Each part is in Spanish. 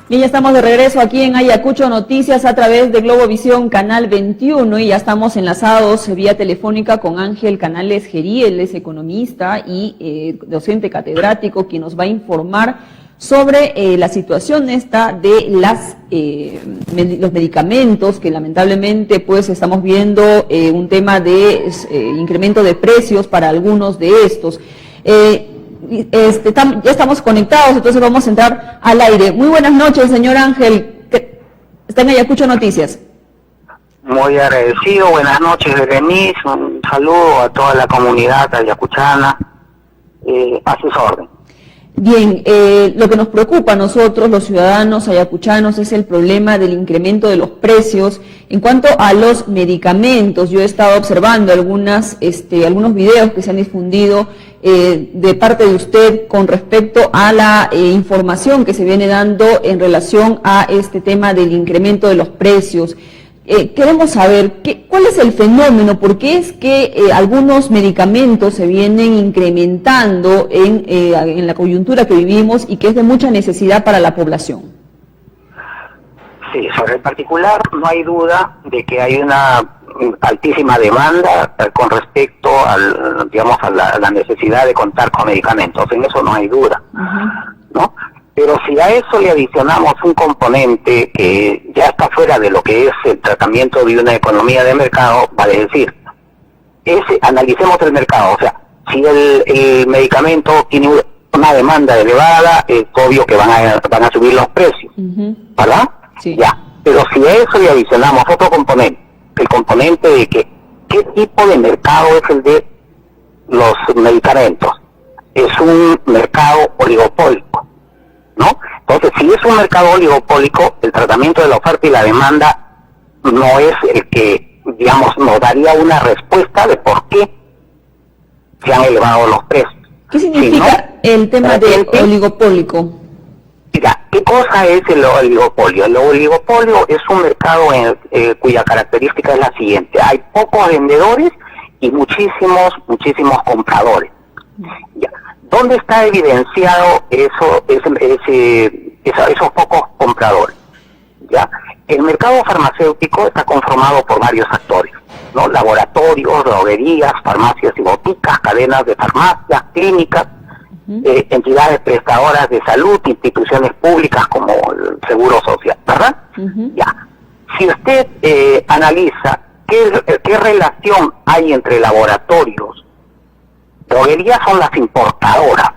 Bien, ya estamos de regreso aquí en Ayacucho Noticias a través de Globovisión Canal 21 y ya estamos enlazados vía telefónica con Ángel Canales Gerí, él es economista y docente catedrático, quien nos va a informar sobre la situación esta de los medicamentos, que lamentablemente pues estamos viendo un tema de incremento de precios para algunos de estos. Ya estamos conectados, entonces vamos a entrar al aire. Muy buenas noches, señor Ángel. Está en Ayacucho Noticias. Muy agradecido, buenas noches, Berenice. Un saludo a toda la comunidad ayacuchana, a sus órdenes. Bien, lo que nos preocupa a nosotros, los ciudadanos ayacuchanos, es el problema del incremento de los precios. En cuanto a los medicamentos, yo he estado observando algunos videos que se han difundido de parte de usted con respecto a la información que se viene dando en relación a este tema del incremento de los precios. Queremos saber cuál es el fenómeno, por qué es que algunos medicamentos se vienen incrementando en la coyuntura que vivimos y que es de mucha necesidad para la población. Sí, sobre el particular no hay duda de que hay una altísima demanda con respecto a la necesidad de contar con medicamentos. En eso no hay duda, ¿no? Pero si a eso le adicionamos un componente que ya está fuera de lo que es el tratamiento de una economía de mercado, vale decir, analicemos el mercado. O sea, si el medicamento tiene una demanda elevada, es obvio que van a subir los precios, ¿verdad? Sí. Ya. Pero si a eso le adicionamos otro componente, el componente de qué tipo de mercado es el de los medicamentos, es un mercado oligopólico, ¿no? Entonces, si es un mercado oligopólico, el tratamiento de la oferta y la demanda no es el que, digamos, nos daría una respuesta de por qué se han elevado los precios. ¿Qué significa el tema del oligopólico? Mira, ¿qué cosa es el oligopolio? El oligopolio es un mercado cuya característica es la siguiente: hay pocos vendedores y muchísimos compradores. Ya. ¿Dónde está evidenciado esos pocos compradores? ¿Ya? El mercado farmacéutico está conformado por varios actores, ¿no? Laboratorios, droguerías, farmacias y boticas, cadenas de farmacias, clínicas, entidades prestadoras de salud, instituciones públicas como el Seguro Social, ¿verdad? Ya. Si usted analiza qué relación hay entre laboratorios, droguerías son las importadoras,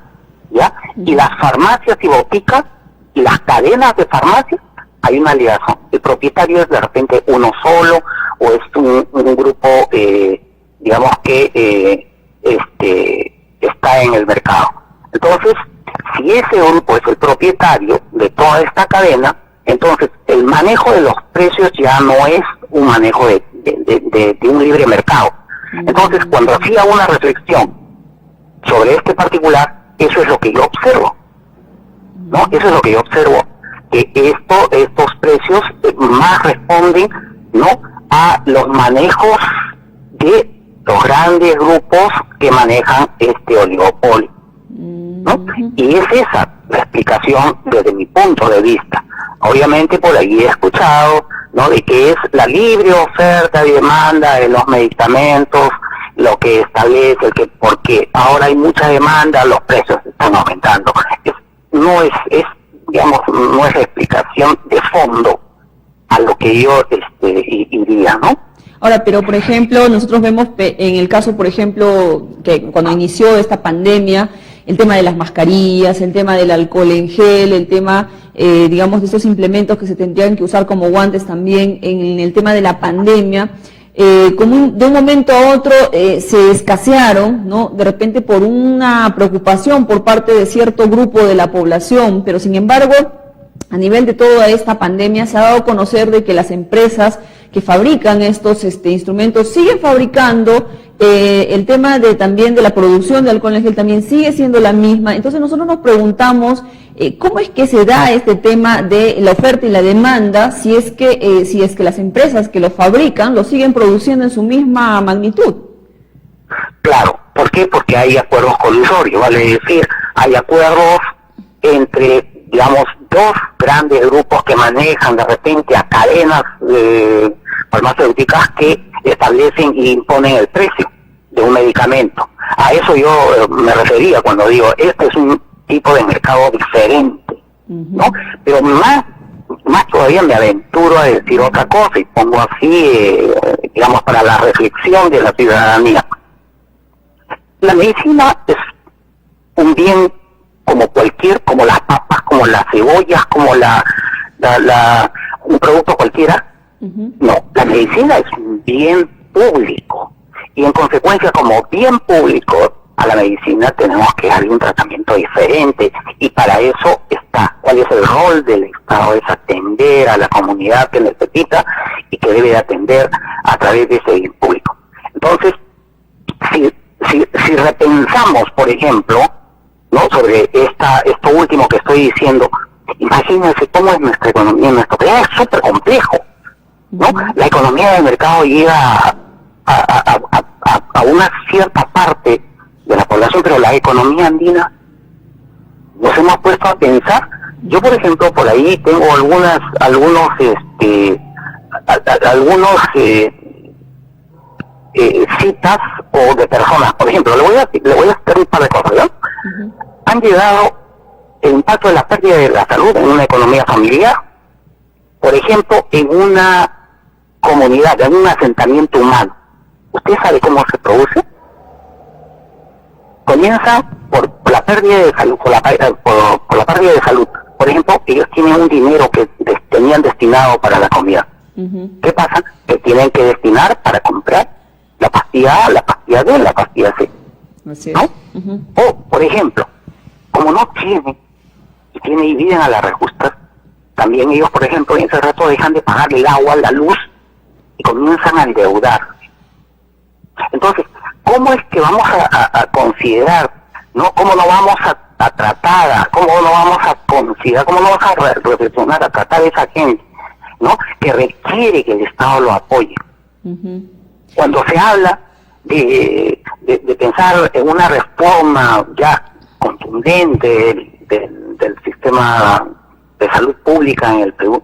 ¿ya? Y las farmacias y boticas y las cadenas de farmacias, hay una ligación. El propietario es de repente uno solo o es un grupo, digamos que está en el mercado. Entonces, si ese grupo es el propietario de toda esta cadena, entonces el manejo de los precios ya no es un manejo de un libre mercado. Entonces, cuando hacía una reflexión sobre este particular, eso es lo que yo observo, ¿no? Eso es lo que yo observo, que estos precios más responden, ¿no?, a los manejos de los grandes grupos que manejan este oligopolio, ¿no? Y es esa la explicación desde mi punto de vista. Obviamente por ahí he escuchado, ¿no?, de que es la libre oferta y demanda de los medicamentos lo que establece porque ahora hay mucha demanda, los precios están aumentando. No es la explicación de fondo a lo que yo iría, ¿no? Ahora, pero por ejemplo, nosotros vemos en el caso, por ejemplo, que cuando inició esta pandemia, el tema de las mascarillas, el tema del alcohol en gel, el tema, digamos, de estos implementos que se tendrían que usar como guantes también en el tema de la pandemia, de un momento a otro se escasearon, ¿no?, de repente por una preocupación por parte de cierto grupo de la población, pero sin embargo, a nivel de toda esta pandemia se ha dado a conocer de que las empresas que fabrican estos instrumentos siguen fabricando, el tema también de la producción de alcohol en gel también sigue siendo la misma. Entonces nosotros nos preguntamos cómo es que se da este tema de la oferta y la demanda si es que las empresas que lo fabrican lo siguen produciendo en su misma magnitud. Claro, ¿por qué? Porque hay acuerdos colusorios, vale decir, hay acuerdos entre, digamos, dos grandes grupos que manejan de repente a cadenas farmacéuticas que establecen y imponen el precio de un medicamento. A eso yo me refería cuando digo, este es un tipo de mercado diferente, ¿no? Pero más todavía me aventuro a decir otra cosa y pongo así, digamos, para la reflexión de la ciudadanía. La medicina es un bien como como las papas, como las cebollas, como un producto cualquiera. No, la medicina es un bien público y en consecuencia, como bien público, a la medicina tenemos que darle un tratamiento diferente, y para eso está. ¿Cuál es el rol del Estado? Es atender a la comunidad que necesita y que debe atender a través de ese bien público. Entonces, si repensamos, por ejemplo, ¿no?, sobre esto último que estoy diciendo, imagínense cómo es nuestra economía. Nuestro país es súper complejo, ¿no? La economía del mercado llega a una cierta parte de la población, pero la economía andina, nos hemos puesto a pensar. Yo, por ejemplo, por ahí tengo algunos citas o de personas. Por ejemplo, le voy a hacer un par de cosas, ¿no? Han llegado el impacto de la pérdida de la salud en una economía familiar, por ejemplo, en una comunidad, en un asentamiento humano. ¿Usted sabe cómo se produce? Comienza por la pérdida de salud, por la pérdida de salud. Por ejemplo, ellos tienen un dinero que tenían destinado para la comida. ¿Qué pasa? Que tienen que destinar para comprar la pastilla A, la pastilla B, la pastilla C. ¿No? O, por ejemplo, como no tienen y viven a la rejusta, también ellos, por ejemplo, en ese rato dejan de pagar el agua, la luz, y comienzan a endeudarse. Entonces, ¿cómo es que vamos a considerar, no? ¿Cómo no vamos a tratar, cómo no vamos a considerar, cómo no vamos a reflexionar, a tratar a esa gente, ¿no?, que requiere que el Estado lo apoye? Cuando se habla de pensar en una reforma ya contundente del sistema de salud pública en el Perú,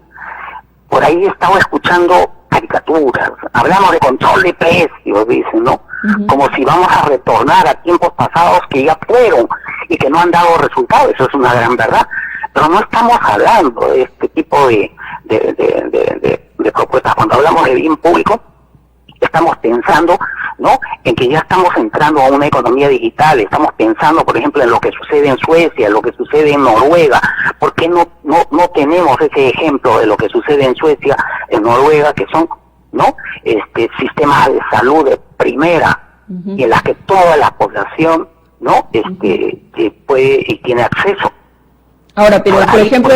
por ahí he estado escuchando caricaturas. Hablamos de control de precios, dicen, ¿no? Como si vamos a retornar a tiempos pasados que ya fueron y que no han dado resultados. Eso es una gran verdad. Pero no estamos hablando de este tipo de propuestas. Cuando hablamos de bien público, estamos pensando, ¿no?, en que ya estamos entrando a una economía digital. Estamos pensando, por ejemplo, en lo que sucede en Suecia, en lo que sucede en Noruega. ¿Por qué no tenemos ese ejemplo de lo que sucede en Suecia, en Noruega, que son, ¿no?, sistemas de salud de primera, y en las que toda la población, ¿no?, puede y tiene acceso? Ahora, pero por ejemplo,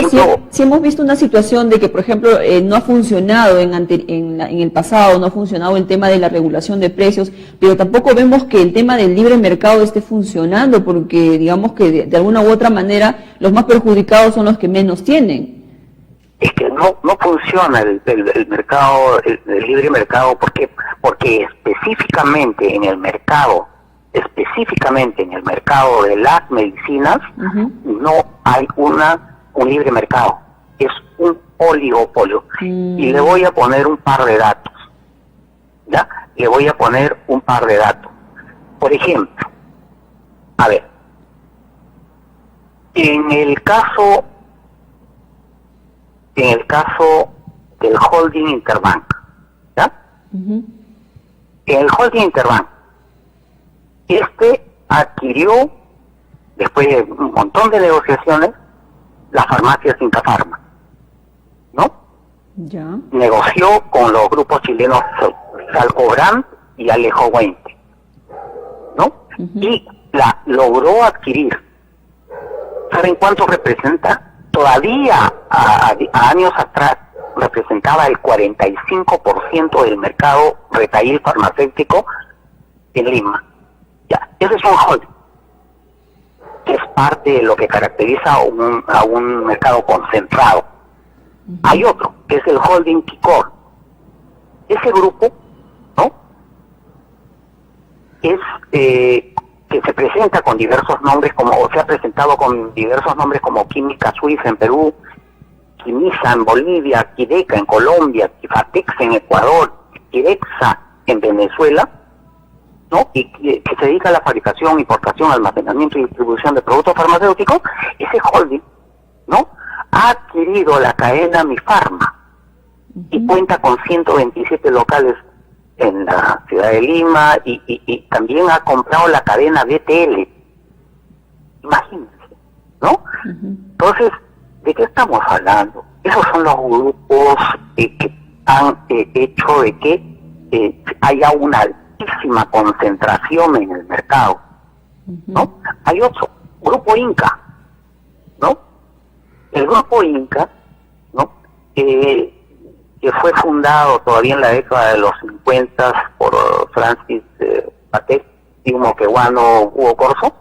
si hemos visto una situación de que, por ejemplo, no ha funcionado en el pasado, no ha funcionado el tema de la regulación de precios, pero tampoco vemos que el tema del libre mercado esté funcionando, porque digamos que de alguna u otra manera los más perjudicados son los que menos tienen. Es que no funciona el mercado, el libre mercado, porque específicamente en el mercado de las medicinas, no hay un libre mercado, es un oligopolio. Y le voy a poner un par de datos, ¿ya? Le voy a poner un par de datos. Por ejemplo, a ver, en el caso del holding Interbank, ¿ya? En el holding Interbank, adquirió, después de un montón de negociaciones, la farmacia Sintafarma, ¿no? Ya. Negoció con los grupos chilenos Salcobrand y Alejo Huente, ¿no? Y la logró adquirir. ¿Saben cuánto representa? Todavía a años atrás representaba el 45% del mercado retail farmacéutico en Lima. Ya, ese es un holding, que es parte de lo que caracteriza a un mercado concentrado. Hay otro, que es el holding Quicor. Ese grupo, ¿no?, es que se presenta con diversos nombres, se ha presentado con diversos nombres como Química Suiza en Perú, Quimisa en Bolivia, Quideca en Colombia, Quifatex en Ecuador, Quirexa en Venezuela, ¿no? Y que se dedica a la fabricación, importación, almacenamiento y distribución de productos farmacéuticos, ese holding, ¿no?, ha adquirido la cadena Mifarma y cuenta con 127 locales en la ciudad de Lima y también ha comprado la cadena BTL. Imagínense, ¿no? Entonces, ¿de qué estamos hablando? Esos son los grupos que han hecho de que haya una altísima concentración en el mercado, ¿no? Hay otro, Grupo Inca, ¿no? El Grupo Inca, ¿no?, que fue fundado todavía en la década de los 50 por Francis Patek y Moqueguano Hugo Corso,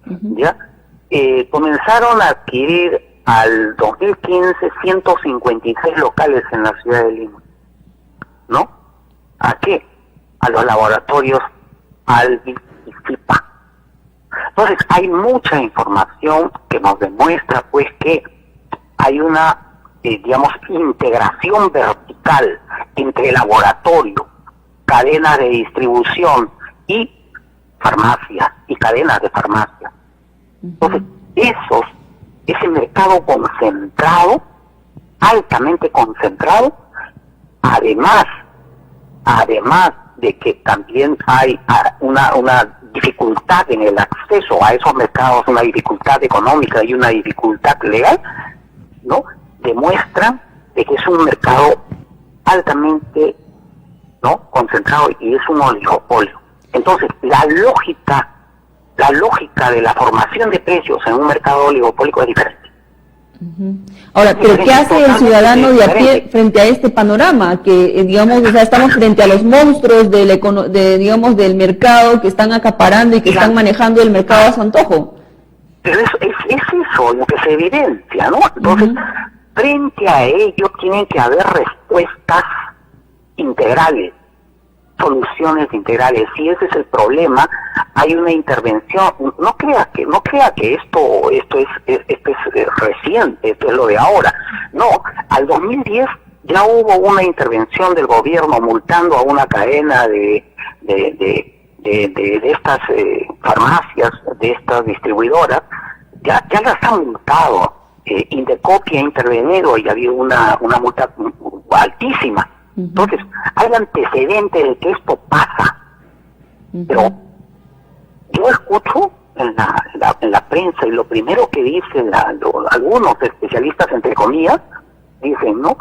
¿ya? Comenzaron a adquirir al 2015 156 locales en la ciudad de Lima, ¿no? ¿A qué? A los laboratorios Albi y FIPA. Entonces hay mucha información que nos demuestra pues que hay una digamos integración vertical entre laboratorio, cadenas de distribución y farmacias y cadenas de farmacia. Entonces ese mercado concentrado, altamente concentrado, además de que también hay una dificultad en el acceso a esos mercados, una dificultad económica y una dificultad legal, ¿no?, demuestran de que es un mercado altamente, ¿no?, concentrado y es un oligopolio. Entonces, la lógica de la formación de precios en un mercado oligopólico es diferente. Ahora, pero ¿qué hace el ciudadano de a pie frente a este panorama? Que, digamos, o sea, estamos frente a los monstruos digamos, del mercado que están acaparando y que están manejando el mercado a su antojo. Pero es eso lo que se evidencia, ¿no? Entonces, frente a ello tienen que haber respuestas integrales, soluciones integrales. Si ese es el problema, hay una intervención. No crea que esto es reciente, esto es lo de ahora. No, al 2010 ya hubo una intervención del gobierno multando a una cadena de estas farmacias, de estas distribuidoras. Ya las han multado. Indecopia ha intervenido y ha habido una multa altísima. Entonces, hay antecedentes de que esto pasa. Pero yo escucho en la prensa y lo primero que dicen algunos especialistas, entre comillas, dicen, no,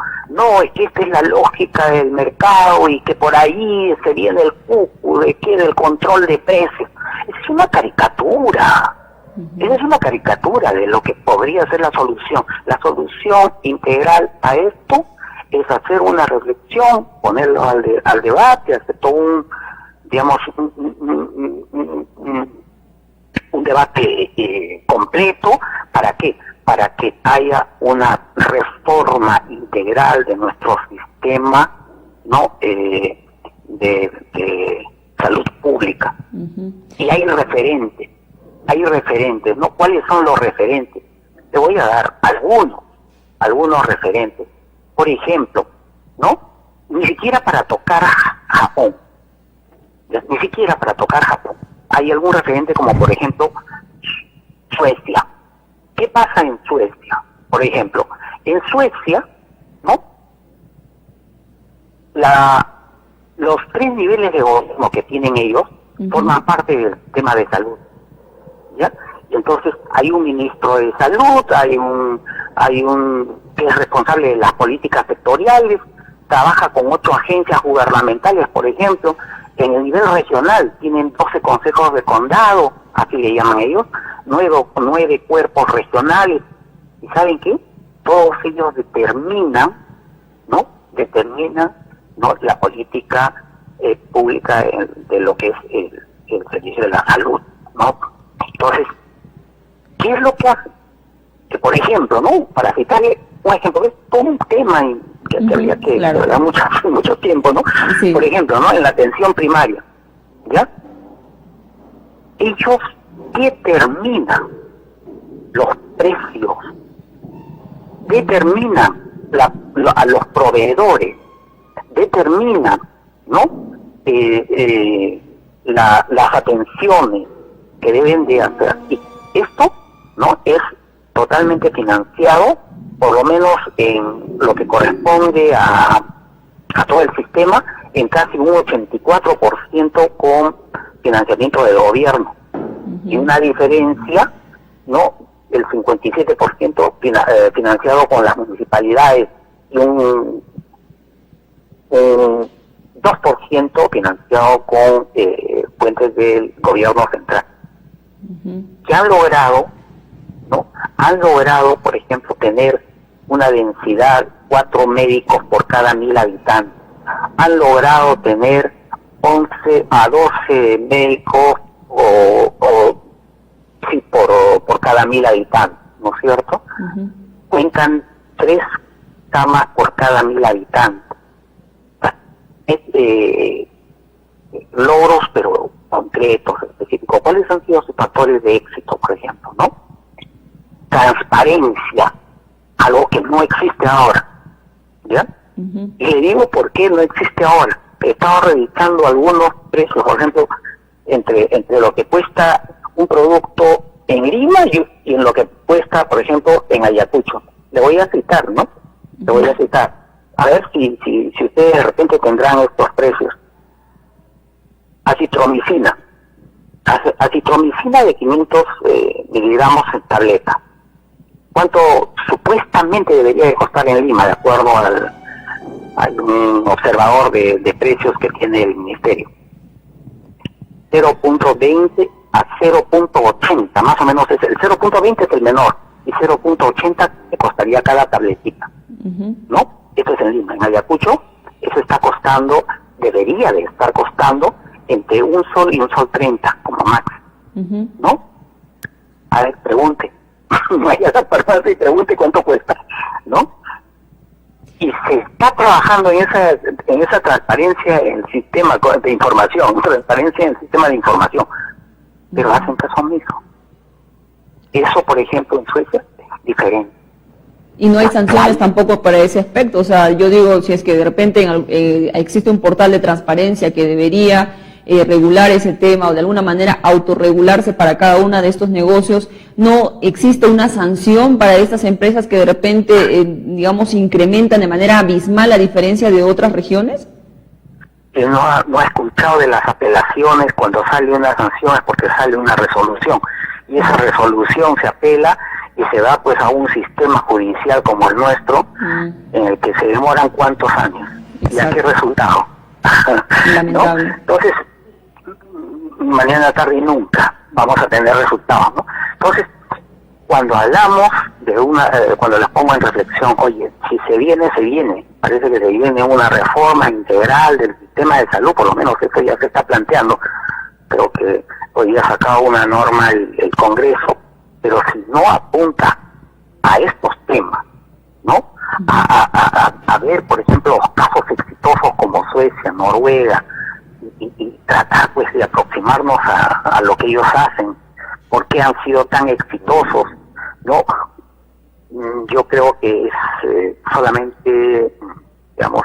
es que esta es la lógica del mercado y que por ahí se viene el cucu del control de precios. Es una caricatura. Esa es una caricatura de lo que podría ser la solución. La solución integral a esto es hacer una reflexión, ponerlo al debate, hacer todo un debate completo. ¿Para qué? Para que haya una reforma integral de nuestro sistema, ¿no?, de salud pública. Y hay referentes, ¿no? ¿Cuáles son los referentes? Te voy a dar algunos referentes. Por ejemplo, ¿no?, ni siquiera para tocar Japón. Ni siquiera para tocar Japón. Hay algún referente como, por ejemplo, Suecia. ¿Qué pasa en Suecia? Por ejemplo, en Suecia, ¿no?, los 3 niveles de gobierno que tienen ellos forman parte del tema de salud, ¿ya? Y entonces hay un ministro de salud, hay un que es responsable de las políticas sectoriales, trabaja con 8 agencias gubernamentales, por ejemplo. En el nivel regional tienen 12 consejos de condado, así le llaman ellos, 9 cuerpos regionales. ¿Y saben qué? Todos ellos determinan la política pública de lo que es el servicio de la salud, ¿no? Entonces, ¿qué es lo que hace? Que, por ejemplo, ¿no?, para citarle un ejemplo, es todo un tema que habría que dar mucho tiempo, ¿no? Sí. Por ejemplo, ¿no?, en la atención primaria, ¿ya? Ellos determinan los precios determinan a los proveedores, determinan, ¿no? Las atenciones que deben de hacer. Y esto, ¿no?, es totalmente financiado, por lo menos en lo que corresponde a todo el sistema, en casi un 84% con financiamiento del gobierno. Y una diferencia, ¿no?, el 57% financiado con las municipalidades y un 2% financiado con fuentes del gobierno central. Que han logrado, ¿no? Han logrado, por ejemplo, tener una densidad 4 médicos por cada 1000 habitantes. Han logrado tener 11 a 12 médicos por cada 1000 habitantes, ¿no es cierto? Cuentan 3 camas por cada 1000 habitantes. Logros, pero concretos, específicos. ¿Cuáles han sido sus factores de éxito, por ejemplo, no? Transparencia, algo que no existe ahora, ¿ya? Y le digo por qué no existe ahora. He estado revisando algunos precios, por ejemplo, entre lo que cuesta un producto en Lima y en lo que cuesta, por ejemplo, en Ayacucho. Le voy a citar, ¿no? Le voy a citar. A ver si ustedes de repente tendrán estos precios. Acitromicina de 500 miligramos en tableta. ¿Cuánto supuestamente debería de costar en Lima, de acuerdo a un observador de precios que tiene el ministerio? 0.20 a 0.80, más o menos es el 0.20 es el menor, y 0.80 te costaría cada tabletita, ¿no? Esto es en Lima. En Ayacucho, eso está costando, debería de estar costando entre $1 y $1.30 como máximo, ¿no? A ver, pregunte, vaya a la farmacia y pregunte cuánto cuesta, ¿no? Y se está trabajando en esa transparencia en el sistema de información, transparencia en el sistema de información, pero hacen caso omiso. Eso, por ejemplo, en Suecia es diferente. Y no hay sanciones tampoco para ese aspecto. O sea, yo digo, si es que de repente existe un portal de transparencia que debería regular ese tema o de alguna manera autorregularse para cada uno de estos negocios, ¿no existe una sanción para estas empresas que de repente, digamos, incrementan de manera abismal la diferencia de otras regiones? No ha escuchado de las apelaciones. Cuando sale una sanción es porque sale una resolución, y esa resolución se apela y se va pues a un sistema judicial como el nuestro, en el que se demoran ¿cuántos años? Exacto. ¿Y a qué resultado? Lamentable. ¿No? Entonces, mañana, tarde y nunca vamos a tener resultados, ¿no? Entonces, cuando hablamos de cuando les pongo en reflexión, oye, si se viene, parece que se viene una reforma integral del sistema de salud, por lo menos eso ya se está planteando, creo que hoy día ha sacado una norma el Congreso, pero si no apunta a estos temas, ¿no? A ver, por ejemplo, los casos exitosos como Suecia, Noruega, y tratar pues de aproximarnos a lo que ellos hacen, por qué han sido tan exitosos, ¿no? Yo creo que es solamente, digamos,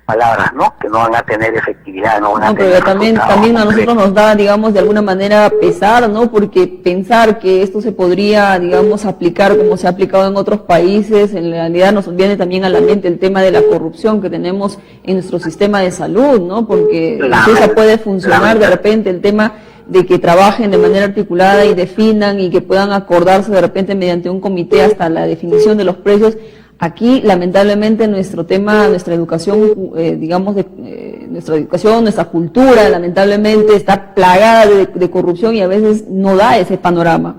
palabras, ¿no? Que no van a tener efectividad, no van a tener pero también a nosotros nos da, digamos, de alguna manera pesar, ¿no? Porque pensar que esto se podría, digamos, aplicar como se ha aplicado en otros países, en realidad nos viene también a la mente el tema de la corrupción que tenemos en nuestro sistema de salud, ¿no? Porque eso puede funcionar de repente el tema de que trabajen de manera articulada y definan y que puedan acordarse de repente mediante un comité hasta la definición de los precios. Aquí, lamentablemente, nuestro tema, nuestra educación, digamos, nuestra educación, nuestra cultura, lamentablemente, está plagada de corrupción y a veces no da ese panorama.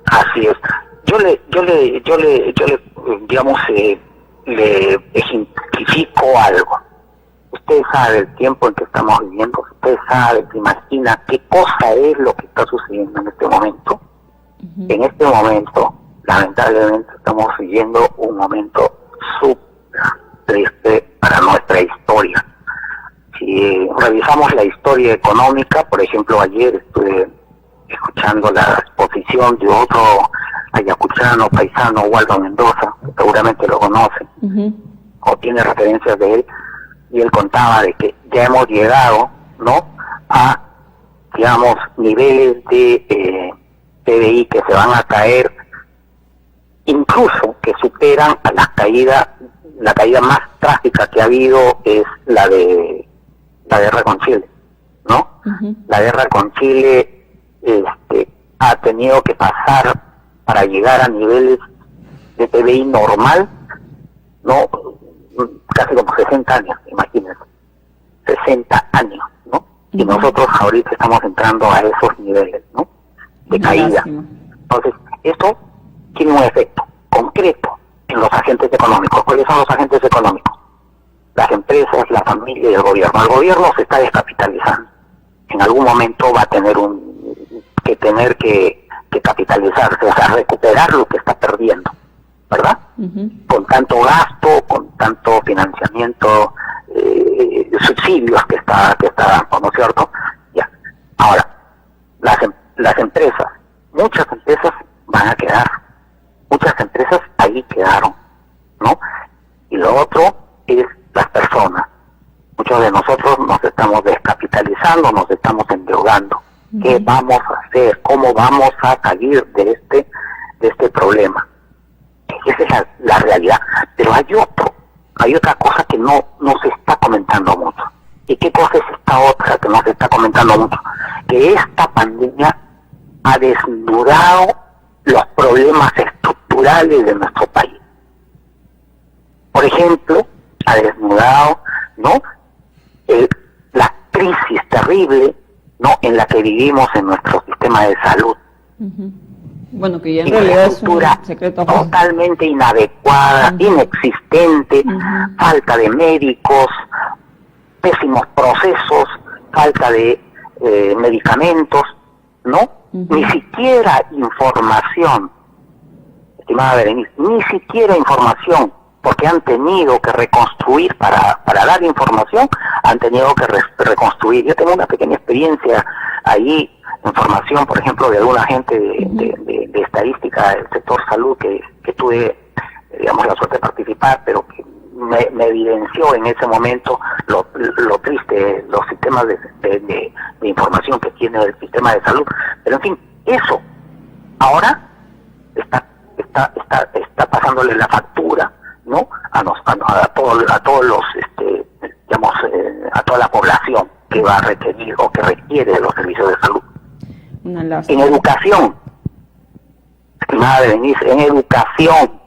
Así es. Yo le digamos, le ejemplifico algo. Usted sabe el tiempo en que estamos viviendo, usted sabe, se imagina qué cosa es lo que está sucediendo en este momento. En este momento, lamentablemente, estamos viviendo un momento súper triste para nuestra historia. Si revisamos la historia económica, por ejemplo, ayer estuve escuchando la exposición de otro ayacuchano, paisano, Waldo Mendoza, que seguramente lo conocen, o tiene referencias de él, y él contaba de que ya hemos llegado, ¿no?, a, digamos, niveles de PBI que se van a caer, incluso que superan a la caída más trágica que ha habido es la de la guerra con Chile, ¿no? La guerra con Chile ha tenido que pasar para llegar a niveles de PBI normal, ¿no? Casi como 60 años, imagínense, 60 años, ¿no? Y nosotros ahorita estamos entrando a esos niveles, ¿no?, de caída. Entonces, esto tiene un efecto concreto en los agentes económicos. ¿Cuáles son los agentes económicos? Las empresas, la familia y el gobierno. El gobierno se está descapitalizando. En algún momento va a tener que capitalizarse, o sea, recuperar lo que está perdiendo, ¿verdad? Con tanto gasto, con tanto financiamiento, subsidios que está dando, ¿no es cierto? Ya. Ahora, las empresas, muchas empresas van a quedar, muchas empresas ahí quedaron, ¿no? Y lo otro es las personas. Muchos de nosotros nos estamos descapitalizando, nos estamos endeudando. ¿Qué vamos a hacer? ¿Cómo vamos a salir de este problema? Esa es la realidad. Pero hay otra cosa que no se está comentando mucho. ¿Y qué cosa es esta otra que no se está comentando mucho? Que esta pandemia ha desnudado los problemas estructurales de nuestro país. Por ejemplo, ha desnudado, ¿no?, la crisis terrible, ¿no?, en la que vivimos en nuestro sistema de salud. Bueno, que ya en realidad es un secreto totalmente inadecuada, inexistente, falta de médicos, pésimos procesos, falta de medicamentos, ¿no? Ni siquiera información, estimada Berenice, ni siquiera información, porque han tenido que reconstruir para dar información, han tenido que reconstruir. Yo tengo una pequeña experiencia ahí, información, por ejemplo, de alguna gente de estadística del sector salud que tuve, digamos, la suerte de participar, pero que me evidenció en ese momento lo triste, los sistemas de información que tiene el sistema de salud. Pero en fin, eso ahora está pasándole la factura, ¿no?, a todos los, digamos, a toda la población que va a requerir o que requiere de los servicios de salud. En educación, estimada Berenice, en educación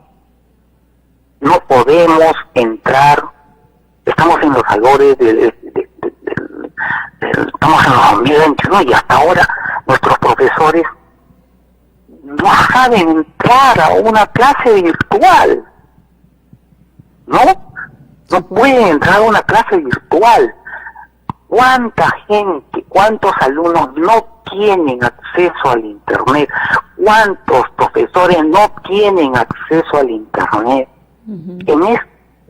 no podemos entrar, estamos en los albores estamos en los ambientes, ¿no?, y hasta ahora nuestros profesores no saben entrar a una clase virtual, ¿no? No pueden entrar a una clase virtual. ¿Cuánta gente, cuántos alumnos no tienen acceso al Internet? ¿Cuántos profesores no tienen acceso al Internet?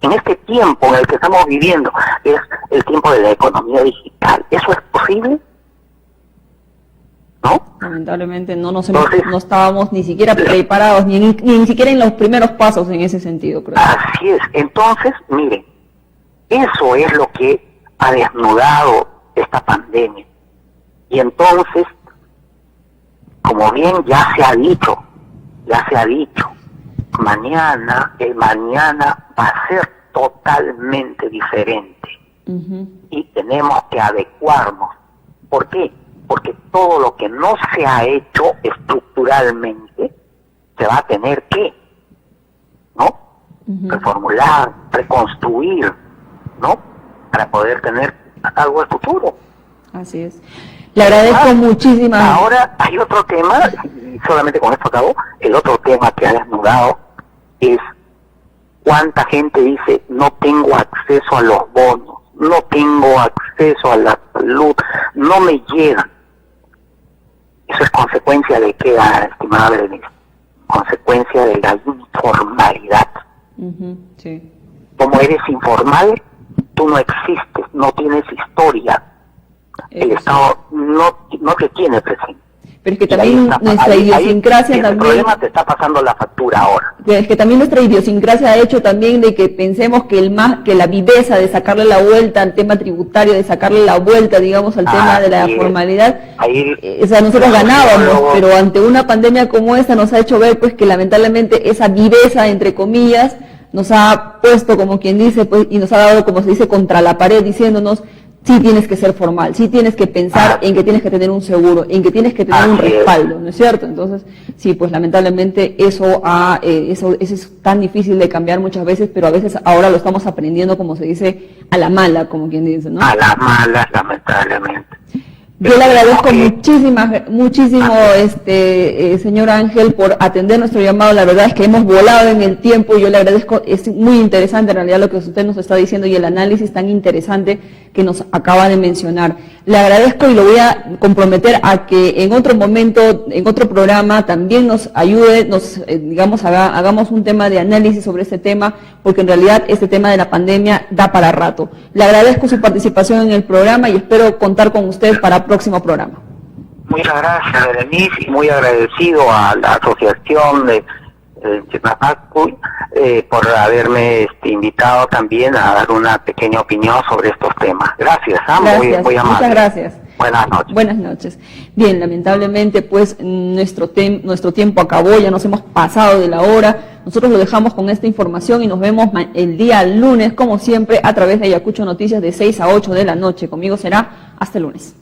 En este tiempo en el que estamos viviendo, es el tiempo de la economía digital. ¿Eso es posible? ¿No? Lamentablemente no estábamos ni siquiera preparados, ni siquiera en los primeros pasos en ese sentido, creo. Así es. Entonces, miren, eso es lo que ha desnudado esta pandemia. Y entonces, como bien ya se ha dicho, el mañana va a ser totalmente diferente. Y tenemos que adecuarnos. ¿Por qué? Porque todo lo que no se ha hecho estructuralmente se va a tener que, ¿no?, reformular, reconstruir, ¿no?, para poder tener algo de futuro. Así es. Le agradezco muchísimas. Ahora hay otro tema, y solamente con esto acabo. El otro tema que ha desnudado es cuánta gente dice: no tengo acceso a los bonos, no tengo acceso a la salud, no me llegan. Eso es consecuencia de qué, estimada Berenice, consecuencia de la informalidad. Sí. Como eres informal, tú no existes, no tienes historia. El Estado no te tiene presente. pero es que Y ahí también está, nuestra idiosincrasia el también... problema te está pasando la factura ahora. Es que también nuestra idiosincrasia ha hecho también de que pensemos que la viveza de sacarle la vuelta al tema tributario, de sacarle la vuelta, digamos, al tema de la formalidad, o sea, nosotros ganábamos, pero ante una pandemia como esta nos ha hecho ver pues que lamentablemente esa viveza, entre comillas, nos ha puesto, como quien dice, pues, y nos ha dado, como se dice, contra la pared, diciéndonos, sí tienes que ser formal, sí tienes que pensar en que tienes que tener un seguro, en que tienes que tener un respaldo, ¿no es cierto? Entonces, sí, pues lamentablemente eso es tan difícil de cambiar muchas veces, pero a veces ahora lo estamos aprendiendo, como se dice, a la mala, como quien dice, ¿no? A la mala, lamentablemente. Yo le agradezco muchísimo, señor Ángel, por atender nuestro llamado. La verdad es que hemos volado en el tiempo y yo le agradezco. Es muy interesante en realidad lo que usted nos está diciendo y el análisis tan interesante que nos acaba de mencionar. Le agradezco y lo voy a comprometer a que en otro momento, en otro programa, también nos ayude, hagamos un tema de análisis sobre este tema, porque en realidad este tema de la pandemia da para rato. Le agradezco su participación en el programa y espero contar con usted para el próximo programa. Muchas gracias, Berenice, y muy agradecido a la asociación de Chinapacuy por haberme invitado también a dar una pequeña opinión sobre estos temas. Gracias, gracias. Muy amable. Muchas gracias. Buenas noches. Buenas noches. Bien, lamentablemente pues nuestro tiempo acabó, ya nos hemos pasado de la hora. Nosotros lo dejamos con esta información y nos vemos el día lunes, como siempre, a través de Ayacucho Noticias de 6 a 8 de la noche. Conmigo será hasta el lunes.